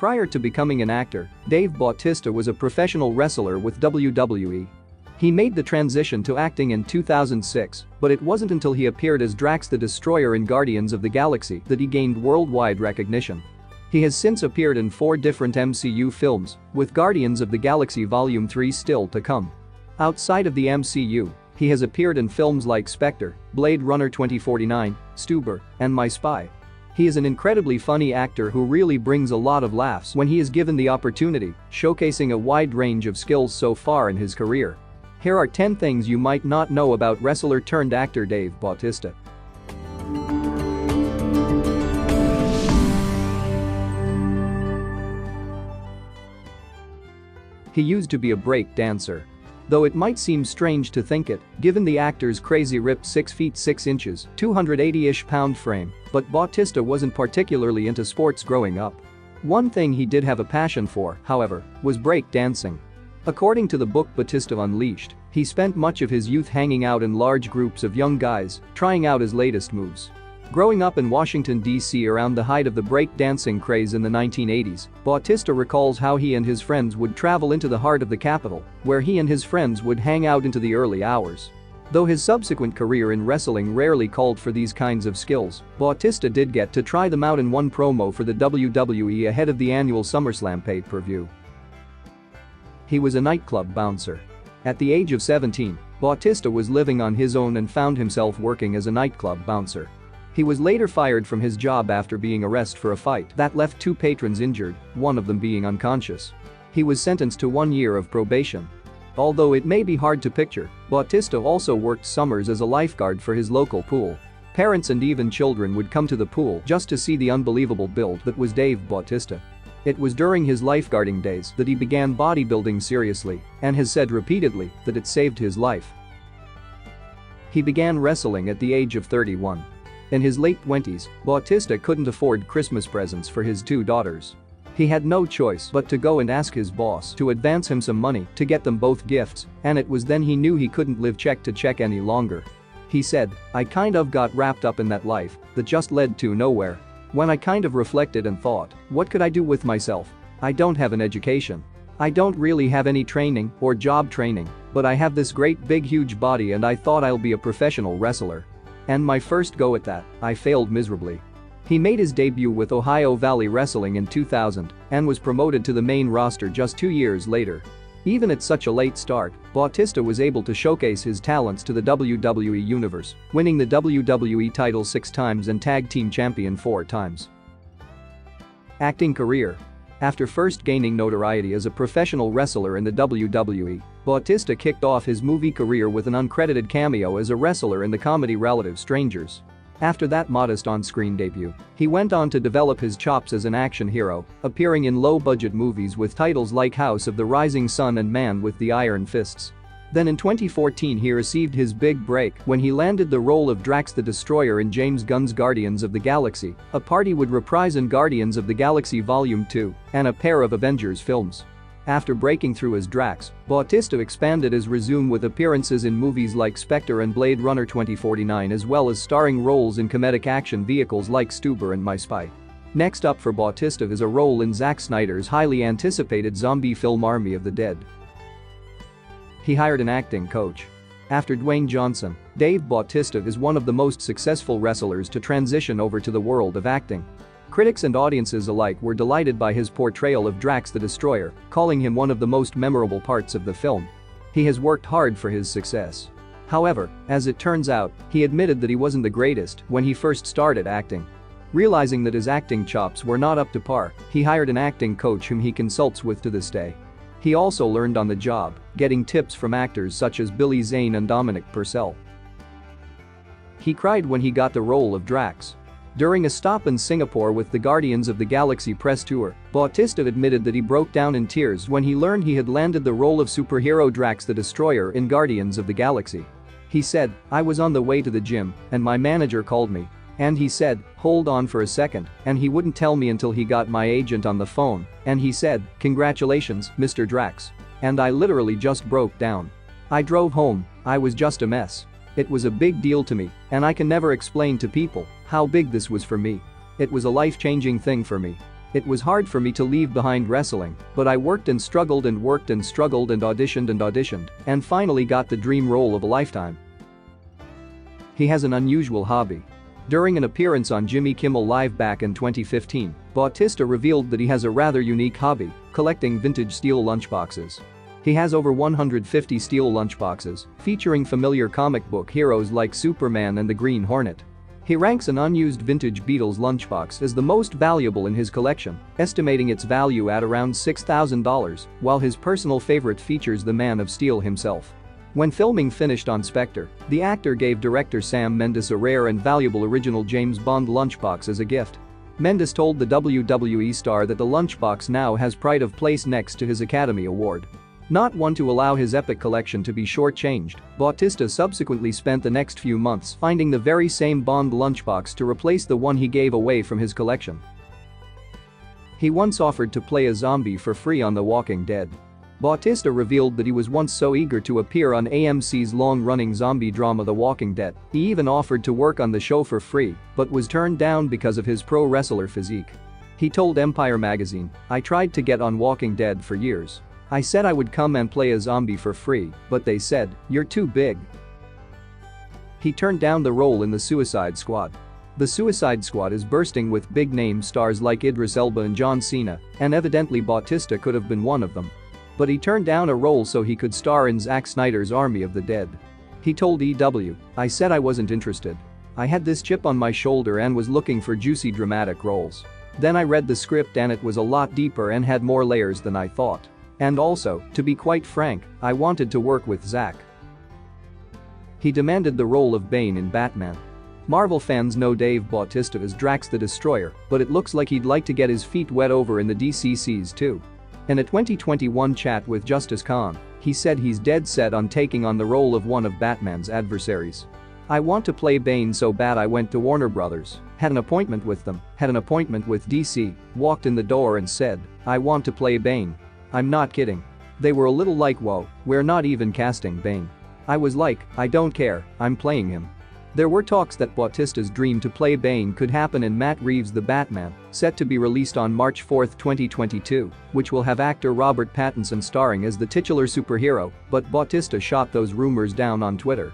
Prior to becoming an actor, Dave Bautista was a professional wrestler with WWE. He made the transition to acting in 2006, but it wasn't until he appeared as Drax the Destroyer in Guardians of the Galaxy that he gained worldwide recognition. He has since appeared in 4 different MCU films, with Guardians of the Galaxy Volume 3 still to come. Outside of the MCU, he has appeared in films like Spectre, Blade Runner 2049, Stuber, and My Spy. He is an incredibly funny actor who really brings a lot of laughs when he is given the opportunity, showcasing a wide range of skills so far in his career. Here are 10 things you might not know about wrestler-turned-actor Dave Bautista. He used to be a break dancer. Though it might seem strange to think it, given the actor's crazy ripped 6 feet 6 inches, 280-ish pound frame, but Bautista wasn't particularly into sports growing up. One thing he did have a passion for, however, was break dancing. According to the book Bautista Unleashed, he spent much of his youth hanging out in large groups of young guys, trying out his latest moves. Growing up in Washington, D.C. around the height of the break dancing craze in the 1980s, Bautista recalls how he and his friends would travel into the heart of the capital, where he and his friends would hang out into the early hours. Though his subsequent career in wrestling rarely called for these kinds of skills, Bautista did get to try them out in one promo for the WWE ahead of the annual SummerSlam pay-per-view. He was a nightclub bouncer. At the age of 17, Bautista was living on his own and found himself working as a nightclub bouncer. He was later fired from his job after being arrested for a fight that left 2 patrons injured, one of them being unconscious. He was sentenced to 1 year of probation. Although it may be hard to picture, Bautista also worked summers as a lifeguard for his local pool. Parents and even children would come to the pool just to see the unbelievable build that was Dave Bautista. It was during his lifeguarding days that he began bodybuilding seriously and has said repeatedly that it saved his life. He began wrestling at the age of 31. In his late 20s, Bautista couldn't afford Christmas presents for his 2 daughters. He had no choice but to go and ask his boss to advance him some money to get them both gifts, and it was then he knew he couldn't live check to check any longer. He said, "I kind of got wrapped up in that life that just led to nowhere. When I kind of reflected and thought, what could I do with myself? I don't have an education. I don't really have any training or job training, but I have this great big huge body and I thought I'll be a professional wrestler. And my first go at that, I failed miserably." He made his debut with Ohio Valley Wrestling in 2000 and was promoted to the main roster just 2 years later. Even at such a late start, Bautista was able to showcase his talents to the WWE Universe, winning the WWE title 6 times and tag team champion 4 times. Acting career. After first gaining notoriety as a professional wrestler in the WWE, Bautista kicked off his movie career with an uncredited cameo as a wrestler in the comedy Relative Strangers. After that modest on-screen debut, he went on to develop his chops as an action hero, appearing in low-budget movies with titles like House of the Rising Sun and Man with the Iron Fists. Then in 2014 he received his big break when he landed the role of Drax the Destroyer in James Gunn's Guardians of the Galaxy, a part he would reprise in Guardians of the Galaxy Volume 2, and a pair of Avengers films. After breaking through as Drax, Bautista expanded his resume with appearances in movies like Spectre and Blade Runner 2049 as well as starring roles in comedic action vehicles like Stuber and My Spy. Next up for Bautista is a role in Zack Snyder's highly anticipated zombie film Army of the Dead. He hired an acting coach. After Dwayne Johnson, Dave Bautista is one of the most successful wrestlers to transition over to the world of acting. Critics and audiences alike were delighted by his portrayal of Drax the Destroyer, calling him one of the most memorable parts of the film. He has worked hard for his success. However, as it turns out, he admitted that he wasn't the greatest when he first started acting. Realizing that his acting chops were not up to par, he hired an acting coach whom he consults with to this day. He also learned on the job, getting tips from actors such as Billy Zane and Dominic Purcell. He cried when he got the role of Drax. During a stop in Singapore with the Guardians of the Galaxy press tour, Bautista admitted that he broke down in tears when he learned he had landed the role of superhero Drax the Destroyer in Guardians of the Galaxy. He said, "I was on the way to the gym and my manager called me. And he said, 'Hold on for a second,' and he wouldn't tell me until he got my agent on the phone, and he said, 'Congratulations, Mr. Drax.' And I literally just broke down. I drove home, I was just a mess. It was a big deal to me, and I can never explain to people how big this was for me. It was a life-changing thing for me." It was hard for me to leave behind wrestling, but I worked and struggled and worked and struggled and auditioned and finally got the dream role of a lifetime. He has an unusual hobby. During an appearance on Jimmy Kimmel Live back in 2015, Bautista revealed that he has a rather unique hobby, collecting vintage steel lunchboxes. He has over 150 steel lunchboxes, featuring familiar comic book heroes like Superman and the Green Hornet. He ranks an unused vintage Beatles lunchbox as the most valuable in his collection, estimating its value at around $6,000, while his personal favorite features the Man of Steel himself. When filming finished on Spectre, the actor gave director Sam Mendes a rare and valuable original James Bond lunchbox as a gift. Mendes told the WWE star that the lunchbox now has pride of place next to his Academy Award. Not one to allow his epic collection to be shortchanged, Bautista subsequently spent the next few months finding the very same Bond lunchbox to replace the one he gave away from his collection. He once offered to play a zombie for free on The Walking Dead. Bautista revealed that he was once so eager to appear on AMC's long-running zombie drama The Walking Dead, he even offered to work on the show for free, but was turned down because of his pro wrestler physique. He told Empire magazine, "I tried to get on Walking Dead for years. I said I would come and play a zombie for free, but they said, 'You're too big.'" He turned down the role in The Suicide Squad. The Suicide Squad is bursting with big-name stars like Idris Elba and John Cena, and evidently Bautista could have been one of them. But he turned down a role so he could star in Zack Snyder's Army of the Dead. He told EW, "I said I wasn't interested. I had this chip on my shoulder and was looking for juicy dramatic roles. Then I read the script and it was a lot deeper and had more layers than I thought. And also, to be quite frank, I wanted to work with Zack." He demanded the role of Bane in Batman. Marvel fans know Dave Bautista as Drax the Destroyer, but it looks like he'd like to get his feet wet over in the DCCs too. In a 2021 chat with Justice Khan, he said he's dead set on taking on the role of one of Batman's adversaries. "I want to play Bane so bad I went to Warner Brothers, had an appointment with them, had an appointment with DC, walked in the door and said, 'I want to play Bane.' I'm not kidding. They were a little like, 'Whoa, we're not even casting Bane.' I was like, 'I don't care, I'm playing him.'" There were talks that Bautista's dream to play Bane could happen in Matt Reeves' The Batman, set to be released on March 4, 2022, which will have actor Robert Pattinson starring as the titular superhero, but Bautista shot those rumors down on Twitter.